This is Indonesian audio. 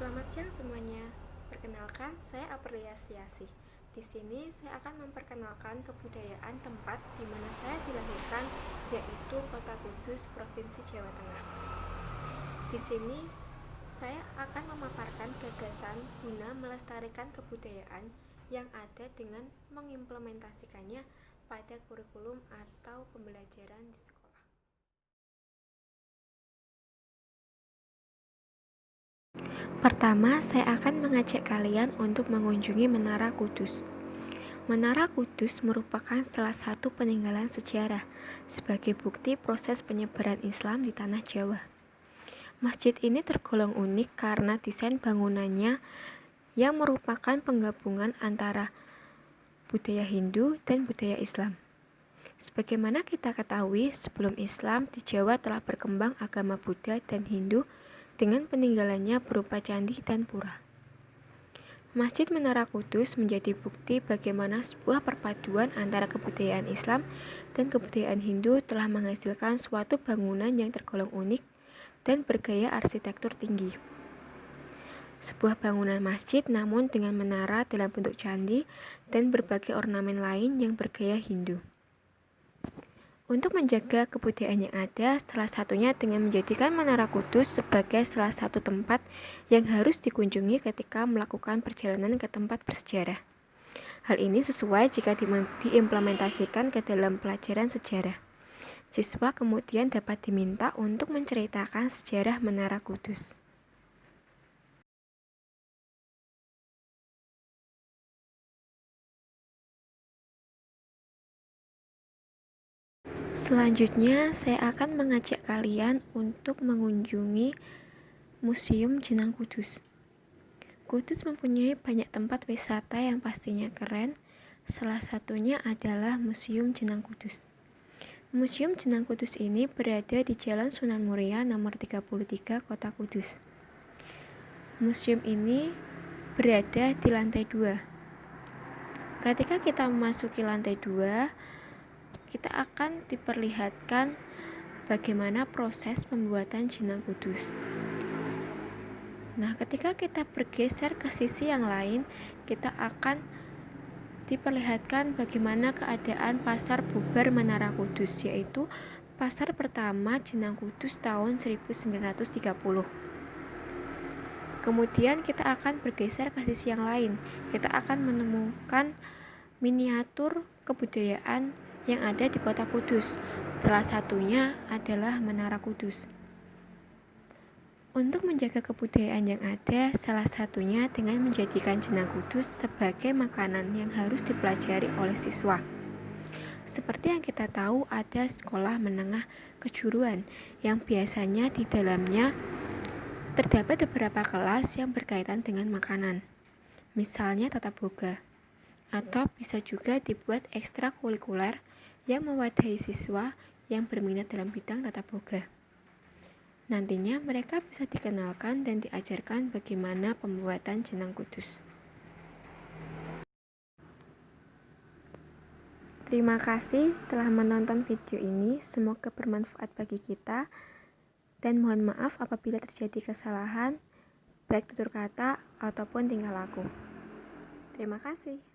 Selamat siang semuanya. Perkenalkan, saya Aprilia Siasih. Di sini saya akan memperkenalkan kebudayaan tempat di mana saya dilahirkan, yaitu Kota Kudus, Provinsi Jawa Tengah. Di sini saya akan memaparkan gagasan guna melestarikan kebudayaan yang ada dengan mengimplementasikannya pada kurikulum atau pembelajaran di sekolah. Pertama, saya akan mengajak kalian untuk mengunjungi Menara Kudus. Menara Kudus merupakan salah satu peninggalan sejarah sebagai bukti proses penyebaran Islam di tanah Jawa. Masjid ini tergolong unik karena desain bangunannya yang merupakan penggabungan antara budaya Hindu dan budaya Islam. Sebagaimana kita ketahui, sebelum Islam di Jawa telah berkembang agama Buddha dan Hindu dengan peninggalannya berupa candi dan pura. Masjid Menara Kudus menjadi bukti bagaimana sebuah perpaduan antara kebudayaan Islam dan kebudayaan Hindu telah menghasilkan suatu bangunan yang tergolong unik dan bergaya arsitektur tinggi. Sebuah bangunan masjid namun dengan menara dalam bentuk candi dan berbagai ornamen lain yang bergaya Hindu. Untuk menjaga kebudayaan yang ada, salah satunya dengan menjadikan Menara Kudus sebagai salah satu tempat yang harus dikunjungi ketika melakukan perjalanan ke tempat bersejarah. Hal ini sesuai jika diimplementasikan ke dalam pelajaran sejarah. Siswa kemudian dapat diminta untuk menceritakan sejarah Menara Kudus. Selanjutnya, saya akan mengajak kalian untuk mengunjungi Museum Jenang Kudus. Kudus mempunyai banyak tempat wisata yang pastinya keren. Salah satunya adalah Museum Jenang Kudus. Museum Jenang Kudus ini berada di Jalan Sunan Muria nomor 33, Kota Kudus. Museum ini berada di lantai 2. Ketika kita memasuki lantai 2, kita akan diperlihatkan bagaimana proses pembuatan jenang kudus. Nah, ketika kita bergeser ke sisi yang lain, kita akan diperlihatkan bagaimana keadaan pasar bubar Menara Kudus, yaitu pasar pertama jenang kudus tahun 1930. Kemudian kita akan bergeser ke sisi yang lain. Kita akan menemukan miniatur kebudayaan yang ada di Kota Kudus. Salah satunya adalah Menara Kudus. Untuk menjaga kebudayaan yang ada, salah satunya dengan menjadikan jenang kudus sebagai makanan yang harus dipelajari oleh siswa. Seperti yang kita tahu, ada sekolah menengah kejuruan yang biasanya di dalamnya terdapat beberapa kelas yang berkaitan dengan makanan. Misalnya tata boga. Atau bisa juga dibuat ekstrakurikuler yang mewadahi siswa yang berminat dalam bidang tata boga. Nantinya mereka bisa dikenalkan dan diajarkan bagaimana pembuatan jenang kudus. Terima kasih telah menonton video ini, semoga bermanfaat bagi kita, dan mohon maaf apabila terjadi kesalahan, baik tutur kata ataupun tingkah laku. Terima kasih.